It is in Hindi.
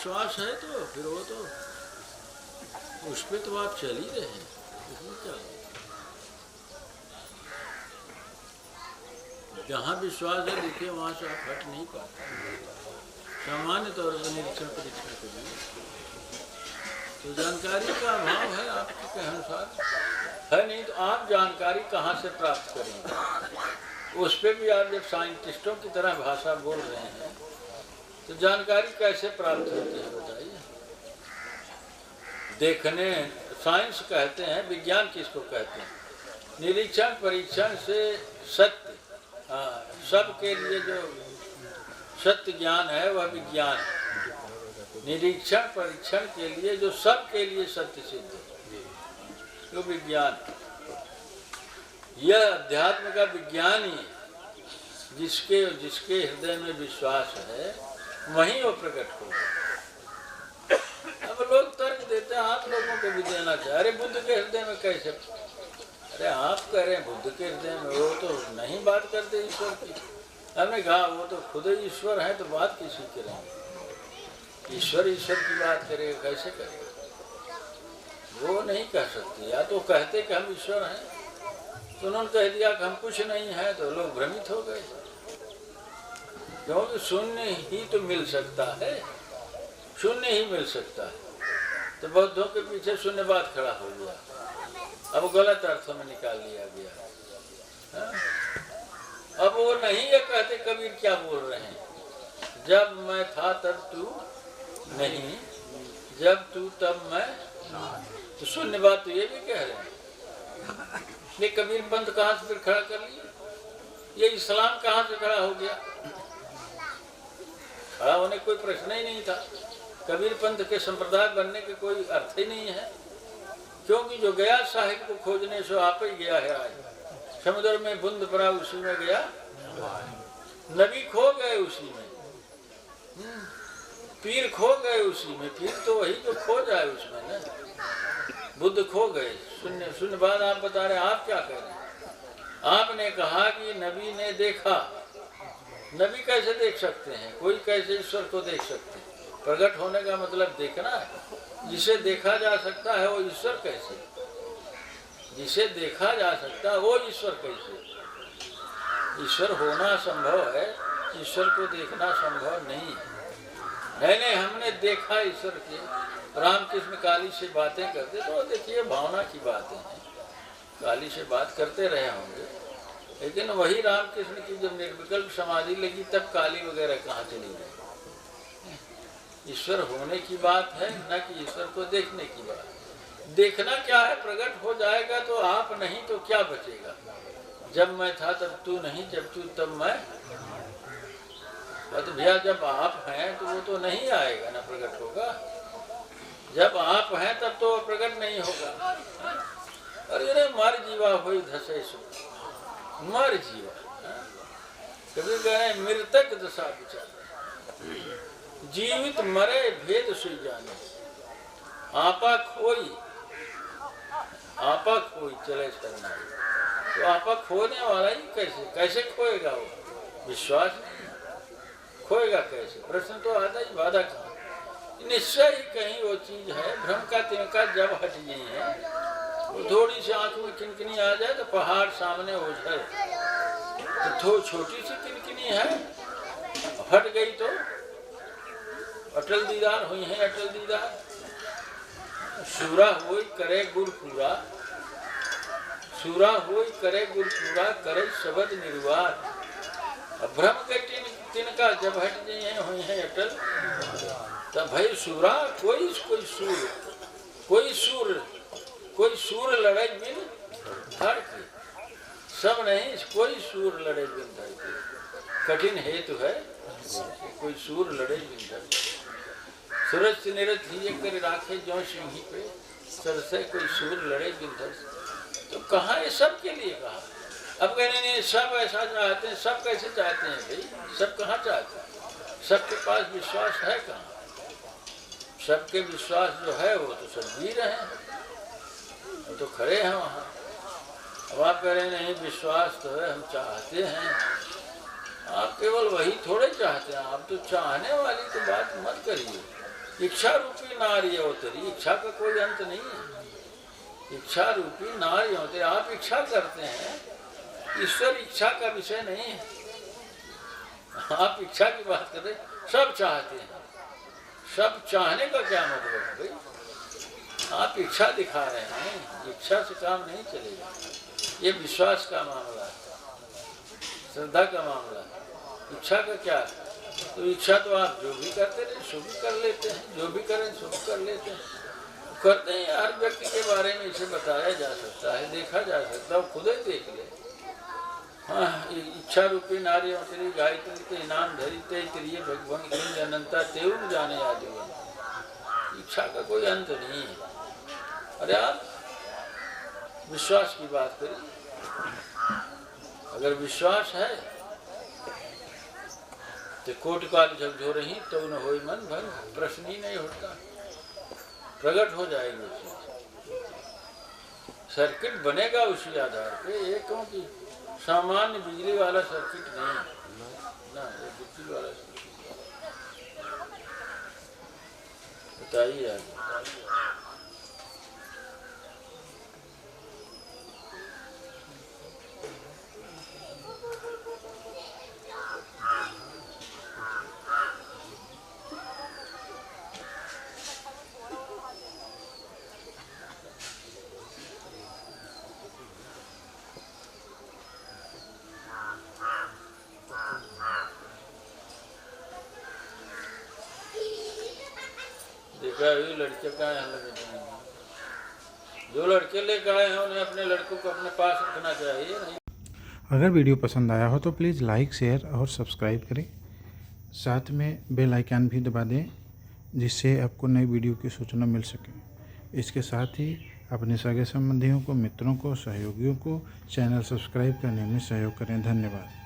विश्वास है तो फिर वो तो उस पर तो आप चल ही रहे हैं, इसमें क्या। जहाँ विश्वास है देखिए वहाँ से आप हट नहीं पाते। सामान्य तौर पर निरीक्षण परीक्षण के लिए तो जानकारी का अभाव है आपके अनुसार है, नहीं तो आप जानकारी कहाँ से प्राप्त करेंगे। उस पर भी आप जब साइंटिस्टों की तरह भाषा बोल रहे हैं तो जानकारी कैसे प्राप्त होती है बताइए। देखने साइंस कहते हैं, विज्ञान किसको कहते हैं? निरीक्षण परीक्षण से सत्य, सबके लिए जो सत्य ज्ञान है वह विज्ञान है। निरीक्षण परीक्षण के लिए जो सबके लिए सत्य सिद्ध है वो विज्ञान है। यह अध्यात्म का विज्ञान ही है। जिसके हृदय में विश्वास है वहीं वो प्रकट होगा। अब लोग तर्क देते हैं, आप लोगों को भी देना चाहिए। अरे बुद्ध के हृदय में कैसे? अरे आप कह रहे हैं बुद्ध के हृदय में, वो तो नहीं बात करते ईश्वर की। हमने कहा वो तो खुद ही ईश्वर है, तो बात किसी करेंगे? ईश्वर की बात करेगा, कैसे करेगा? वो नहीं कह सकते। या तो कहते कि हम ईश्वर हैं, तो उन्होंने कह दिया कि हम कुछ नहीं है, तो लोग भ्रमित हो गए। क्योंकि शून्य ही तो मिल सकता है, शून्य ही मिल सकता है। तो बौद्धों के पीछे शून्यवाद खड़ा हो गया, अब गलत अर्थों में निकाल लिया गया। अब वो नहीं ये कहते, कबीर क्या बोल रहे हैं, जब मैं था तब तू नहीं, जब तू तब मैं। तो शून्यवाद तो ये भी कह रहे हैं। ये कबीर पंथ कहाँ से फिर खड़ा कर लिया? ये इस्लाम कहाँ से खड़ा हो गया? खड़ा होने कोई प्रश्न ही नहीं था। कबीर पंथ के संप्रदाय बनने के कोई अर्थ ही नहीं है, क्योंकि जो गया साहिब को खोजने से आप ही गया है। आज समुद्र में बूंद पड़ा उसी में गया, नबी खो गए उसी में, पीर खो गए उसी में। पीर तो वही जो खो जाए उसमें ना। बुद्ध खो गए। शून्य बात आप बता रहे हैं। आप क्या कह रहे हैं? आपने कहा कि नबी ने देखा। नबी कैसे देख सकते हैं? कोई कैसे ईश्वर को देख सकते हैं? प्रकट होने का मतलब देखना है। जिसे देखा जा सकता है वो ईश्वर कैसे? जिसे देखा जा सकता है वो ईश्वर कैसे? ईश्वर होना संभव है, ईश्वर को देखना संभव नहीं है। नहीं, हमने देखा ईश्वर के। रामकृष्ण काली से बातें करते तो देखिए भावना की बातें हैं, काली से बात करते रहे होंगे, लेकिन वही रामकृष्ण की जब निर्विकल्प समाधि लगी तब काली वगैरह कहाँ चली गई? ईश्वर होने की बात है, न कि ईश्वर को देखने की बात। देखना क्या है? प्रकट हो जाएगा तो आप नहीं तो क्या बचेगा? जब मैं था तब तू नहीं, जब तू तब मैं। तो भैया जब आप हैं तो वो तो नहीं आएगा ना, प्रकट होगा। जब आप हैं तब तो प्रकट नहीं होगा। अरे मर जीवा हुई धसे सो, मर जीवा। कभी कह रहे मृतक दशा विचार, जीवित मरे भेद सुई जाने। आपा खोई चले करना, तो आपा खोने वाला ही कैसे खोएगा? वो विश्वास नहीं, खोएगा कैसे? प्रश्न तो आता ही, बाधा कहाँ? निश्चय ही कहीं वो चीज है। भ्रम का तिनका जब हट गई है, वो थोड़ी सी आंख में किनकिनी आ जाए तो पहाड़ सामने ओझल। तो छोटी सी किनकिनी है, हट गई तो अटल दीदार हुई है। अटल दीदार सूरा होई करे गुर पूरा, सूरा होई करे गुर पूरा, करे शब्द निर्वार। भ्रम के तिनका जब हट गई है, हुई है अटल, तब भाई सूरा कोई सूर लड़े बिन धड़ के। सब नहीं, कोई सूर लड़े बिन धड़ के। कठिन हेतु है, कोई सूर लड़े बिन धड़ के। सूरज से निरत ही कर राखे जो सिंही पे, सरसे कोई सूर लड़े बिन धड़ से। तो कहाँ ये सब के लिए कहा? अब कहने नहीं सब ऐसा चाहते हैं। सब कैसे चाहते हैं भाई? सब कहाँ चाहते हैं? सबके पास विश्वास है कहाँ? सबके विश्वास जो है वो तो सब जी रहे हैं, वो तो खड़े हैं वहाँ। अब आप कह रहे नहीं विश्वास तो है, हम चाहते हैं। आप केवल वही थोड़े चाहते हैं, आप तो चाहने वाली तो बात मत करिए। इच्छा रूपी नारी अवतरी, इच्छा का कोई अंत नहीं है। इच्छा रूपी नारी अवतरी, आप इच्छा करते हैं, ईश्वर इच्छा का विषय नहीं है। आप इच्छा की बात कर रहे, सब चाहते हैं, सब चाहने का क्या मतलब है भाई? आप इच्छा दिखा रहे हैं, इच्छा से काम नहीं चलेगा। ये विश्वास का मामला है, श्रद्धा का मामला है। इच्छा का क्या है? तो इच्छा तो आप जो भी करते रहे सो भी कर लेते हैं, जो भी करें सो भी कर लेते हैं, करते हैं। हर व्यक्ति के बारे में इसे बताया जा सकता है, देखा जा सकता है, खुद ही देख ले। हाँ, इच्छा रूपी नारी अवतरी गायत्री के नाम धरी ते त्रिय भगवान लिंग अनंता तेउन जाने आजीवन। इच्छा का कोई अंत नहीं है। अरे आप विश्वास की बात करिए, अगर विश्वास है तो कोट काल झकझोर रही तो न हो मन भंग, प्रश्न ही नहीं होता, प्रकट हो जाएंगे। सर्किट बनेगा उसी आधार पे, ये क्योंकि सामान्य बिजली वाला सर्किट नहीं ना, ये बिजली वाला सर्किट। बताइए आगे। लड़के का जो लड़के लेकर आए हैं उन्हें अपने लड़कों को अपने पास रखना चाहिए। नहीं, अगर वीडियो पसंद आया हो तो प्लीज़ लाइक, शेयर और सब्सक्राइब करें। साथ में बेल आइकन भी दबा दें, जिससे आपको नई वीडियो की सूचना मिल सके। इसके साथ ही अपने सगे संबंधियों को, मित्रों को, सहयोगियों को चैनल सब्सक्राइब करने में सहयोग करें। धन्यवाद।